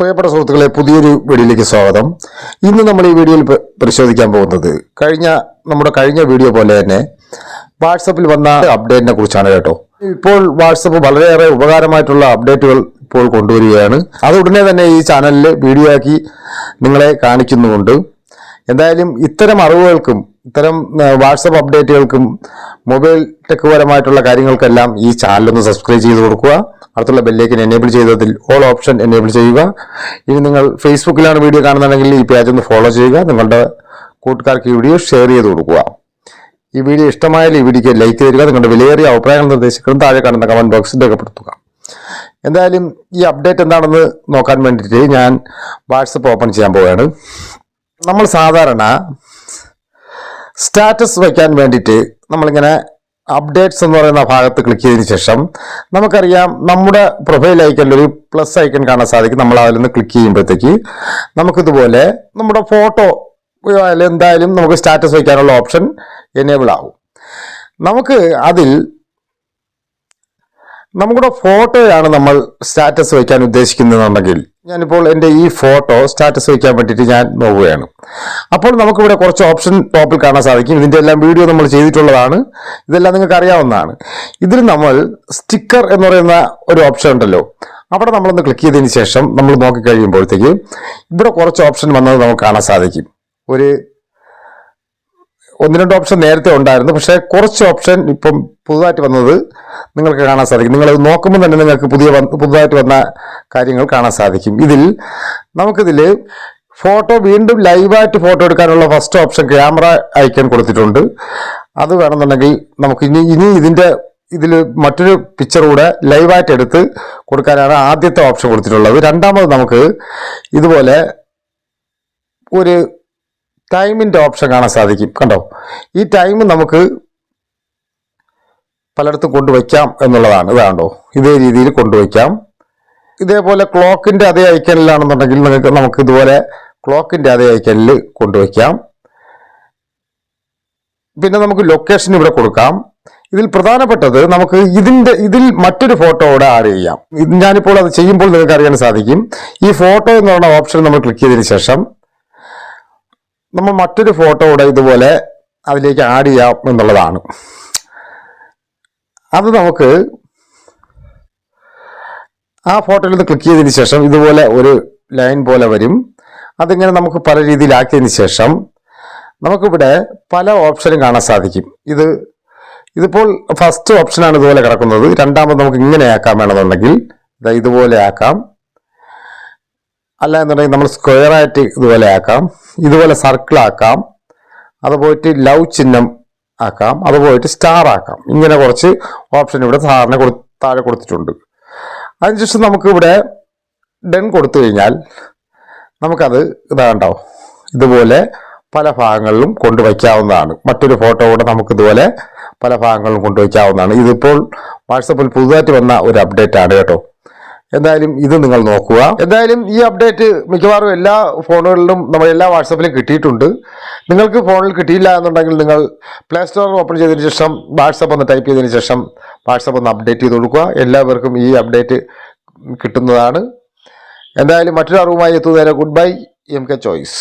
പ്രിയപ്പെട്ട സുഹൃത്തുക്കളെ, പുതിയൊരു വീഡിയോയിലേക്ക് സ്വാഗതം. ഇന്ന് നമ്മൾ ഈ വീഡിയോയിൽ പരിശോധിക്കാൻ പോകുന്നത് നമ്മുടെ കഴിഞ്ഞ വീഡിയോ പോലെ തന്നെ വാട്സപ്പിൽ വന്ന അപ്ഡേറ്റിനെ കുറിച്ചാണ് കേട്ടോ. ഇപ്പോൾ വാട്സപ്പ് വളരെയേറെ ഉപകാരമായിട്ടുള്ള അപ്ഡേറ്റുകൾ ഇപ്പോൾ കൊണ്ടുവരികയാണ്. അത് ഉടനെ തന്നെ ഈ ചാനലിൽ വീഡിയോ ആക്കി നിങ്ങളെ കാണിക്കുന്നുമുണ്ട്. എന്തായാലും ഇത്തരം അറിവുകൾക്കും ഇത്തരം വാട്സപ്പ് അപ്ഡേറ്റുകൾക്കും മൊബൈൽ ടെക് പരമായിട്ടുള്ള കാര്യങ്ങൾക്കെല്ലാം ഈ ചാനലൊന്ന് സബ്സ്ക്രൈബ് ചെയ്ത് കൊടുക്കുക. അടുത്തുള്ള ബെല്ലേക്കൻ എനേബിൾ ചെയ്തതിൽ ഓൾ ഓപ്ഷൻ എനേബിൾ ചെയ്യുക. ഇനി നിങ്ങൾ ഫേസ്ബുക്കിലാണ് വീഡിയോ കാണുന്നുണ്ടെങ്കിൽ ഈ പേജ് ഒന്ന് ഫോളോ ചെയ്യുക. നിങ്ങളുടെ കൂട്ടുകാർക്ക് ഈ വീഡിയോ ഷെയർ ചെയ്ത് കൊടുക്കുക. ഈ വീഡിയോ ഇഷ്ടമായാൽ ഈ വീഡിയോക്ക് ലൈക്ക് തരിക. നിങ്ങളുടെ വിലയേറിയ അഭിപ്രായങ്ങൾ നിർദ്ദേശിക്കണം താഴെ കാണുന്ന കമന്റ് ബോക്സിൽ രേഖപ്പെടുത്തുക. എന്തായാലും ഈ അപ്ഡേറ്റ് എന്താണെന്ന് നോക്കാൻ വേണ്ടിയിട്ട് ഞാൻ വാട്സപ്പ് ഓപ്പൺ ചെയ്യാൻ പോവുകയാണ്. നമ്മൾ സാധാരണ സ്റ്റാറ്റസ് വയ്ക്കാൻ വേണ്ടിയിട്ട് നമ്മളിങ്ങനെ അപ്ഡേറ്റ്സ് എന്ന് പറയുന്ന ഭാഗത്ത് ക്ലിക്ക് ചെയ്തതിന് ശേഷം നമുക്കറിയാം നമ്മുടെ പ്രൊഫൈൽ ഐക്കണിൽ ഒരു പ്ലസ് ഐക്കൺ കാണാൻ സാധിക്കും. നമ്മൾ അതിൽ നിന്ന് ക്ലിക്ക് ചെയ്യുമ്പോഴത്തേക്ക് നമുക്കിതുപോലെ നമ്മുടെ ഫോട്ടോ എന്തായാലും നമുക്ക് സ്റ്റാറ്റസ് വയ്ക്കാനുള്ള ഓപ്ഷൻ എനേബിൾ ആകും. നമുക്ക് അതിൽ നമ്മുടെ ഫോട്ടോയാണ് നമ്മൾ സ്റ്റാറ്റസ് വയ്ക്കാൻ ഉദ്ദേശിക്കുന്നതെന്നുണ്ടെങ്കിൽ ഞാനിപ്പോൾ എൻ്റെ ഈ ഫോട്ടോ സ്റ്റാറ്റസ് വയ്ക്കാൻ വേണ്ടിയിട്ട് ഞാൻ നോക്കുകയാണ്. അപ്പോൾ നമുക്കിവിടെ കുറച്ച് ഓപ്ഷൻ ടോപ്പിൽ കാണാൻ സാധിക്കും. ഇതിൻ്റെ എല്ലാം വീഡിയോ നമ്മൾ ചെയ്തിട്ടുള്ളതാണ്. ഇതെല്ലാം നിങ്ങൾക്ക് അറിയാവുന്നതാണ്. ഇതിൽ നമ്മൾ സ്റ്റിക്കർ എന്ന് പറയുന്ന ഒരു ഓപ്ഷൻ ഉണ്ടല്ലോ, അവിടെ നമ്മളൊന്ന് ക്ലിക്ക് ചെയ്തതിന് ശേഷം നമ്മൾ നോക്കിക്കഴിയുമ്പോഴത്തേക്ക് ഇവിടെ കുറച്ച് ഓപ്ഷൻ വന്നത് നമുക്ക് കാണാൻ സാധിക്കും. ഒന്ന് രണ്ട് ഓപ്ഷൻ നേരത്തെ ഉണ്ടായിരുന്നു, പക്ഷേ കുറച്ച് ഓപ്ഷൻ ഇപ്പം പുതുതായിട്ട് വന്നത് നിങ്ങൾക്ക് കാണാൻ സാധിക്കും. നിങ്ങൾ നോക്കുമ്പോൾ തന്നെ നിങ്ങൾക്ക് പുതുതായിട്ട് വന്ന കാര്യങ്ങൾ കാണാൻ സാധിക്കും. നമുക്കിതിൽ ഫോട്ടോ വീണ്ടും ലൈവായിട്ട് ഫോട്ടോ എടുക്കാനുള്ള ഫസ്റ്റ് ഓപ്ഷൻ ക്യാമറ ഐക്കൺ കൊടുത്തിട്ടുണ്ട്. അത് വേണമെന്നുണ്ടെങ്കിൽ നമുക്ക് ഇനി ഇതിൽ മറ്റൊരു പിക്ചർ കൂടെ ലൈവായിട്ട് എടുത്ത് കൊടുക്കാനാണ് ആദ്യത്തെ ഓപ്ഷൻ കൊടുത്തിട്ടുള്ളത്. രണ്ടാമത് നമുക്ക് ഇതുപോലെ ഒരു ടൈമിൻ്റെ ഓപ്ഷൻ കാണാൻ സാധിക്കും. കണ്ടോ, ഈ ടൈം നമുക്ക് പലയിടത്തും കൊണ്ടുവയ്ക്കാം എന്നുള്ളതാണ്. ഇതാണ്ടോ, ഇതേ രീതിയിൽ കൊണ്ടുവയ്ക്കാം. ഇതേപോലെ ക്ലോക്കിൻ്റെ അതേ ഐക്കണിലാണെന്നുണ്ടെങ്കിൽ നമുക്ക് ഇതുപോലെ ക്ലോക്കിൻ്റെ അതേ ഐക്കണിൽ കൊണ്ടുവയ്ക്കാം. പിന്നെ നമുക്ക് ലൊക്കേഷൻ ഇവിടെ കൊടുക്കാം. ഇതിൽ പ്രധാനപ്പെട്ടത് നമുക്ക് ഇതിൽ മറ്റൊരു ഫോട്ടോ കൂടെ ആഡ് ചെയ്യാം. ഞാനിപ്പോൾ അത് ചെയ്യുമ്പോൾ നിങ്ങൾക്ക് അറിയാൻ സാധിക്കും. ഈ ഫോട്ടോ എന്ന് പറയുന്ന ഓപ്ഷൻ നമ്മൾ ക്ലിക്ക് ചെയ്തതിന് ശേഷം നമ്മൾ മറ്റൊരു ഫോട്ടോ കൂടെ ഇതുപോലെ അതിലേക്ക് ആഡ് ചെയ്യാം എന്നുള്ളതാണ്. അത് നമുക്ക് ആ ഫോട്ടോയിൽ നിന്ന് ക്ലിക്ക് ചെയ്തതിന് ശേഷം ഇതുപോലെ ഒരു ലൈൻ പോലെ വരും. അതിങ്ങനെ നമുക്ക് പല രീതിയിലാക്കിയതിന് ശേഷം നമുക്കിവിടെ പല ഓപ്ഷനും കാണാൻ സാധിക്കും. ഇതിപ്പോൾ ഫസ്റ്റ് ഓപ്ഷനാണ് ഇതുപോലെ കിടക്കുന്നത്. രണ്ടാമത് നമുക്ക് ഇങ്ങനെ ആക്കാം വേണമെന്നുണ്ടെങ്കിൽ ഇതുപോലെ ആക്കാം. അല്ല എന്നുണ്ടെങ്കിൽ നമ്മൾ സ്ക്വയറായിട്ട് ഇതുപോലെ ആക്കാം. ഇതുപോലെ സർക്കിൾ ആക്കാം. അത് പോയിട്ട് ലവ് ചിഹ്നം ആക്കാം. അത് പോയിട്ട് സ്റ്റാർ ആക്കാം. ഇങ്ങനെ കുറച്ച് ഓപ്ഷൻ ഇവിടെ താഴെ കൊടുത്തിട്ടുണ്ട്. അതിനുശേഷം നമുക്കിവിടെ ഡൺ കൊടുത്തു കഴിഞ്ഞാൽ നമുക്കത് ഇതാണ്ടോ ഇതുപോലെ പല ഭാഗങ്ങളിലും കൊണ്ടുവയ്ക്കാവുന്നതാണ്. മറ്റൊരു ഫോട്ടോ കൂടെ നമുക്കിതുപോലെ പല ഭാഗങ്ങളിലും കൊണ്ടുവയ്ക്കാവുന്നതാണ്. ഇതിപ്പോൾ വാട്സപ്പിൽ പുതുതായിട്ട് വന്ന ഒരു അപ്ഡേറ്റ് ആണ് കേട്ടോ. എന്തായാലും ഇത് നിങ്ങൾ നോക്കുക. എന്തായാലും ഈ അപ്ഡേറ്റ് മിക്കവാറും എല്ലാ ഫോണുകളിലും എല്ലാ വാട്സപ്പിലും കിട്ടിയിട്ടുണ്ട്. നിങ്ങൾക്ക് ഫോണിൽ കിട്ടിയില്ല എന്നുണ്ടെങ്കിൽ നിങ്ങൾ പ്ലേ സ്റ്റോർ ഓപ്പൺ ചെയ്തതിന് ശേഷം വാട്സപ്പ് ഒന്ന് ടൈപ്പ് ചെയ്തതിന് ശേഷം വാട്സപ്പ് ഒന്ന് അപ്ഡേറ്റ് ചെയ്ത് കൊടുക്കുക. എല്ലാവർക്കും ഈ അപ്ഡേറ്റ് കിട്ടുന്നതാണ്. എന്തായാലും മറ്റൊരു അറിവുമായി എത്തുന്നതിന് ഗുഡ് ബൈ MK ചോയ്സ്.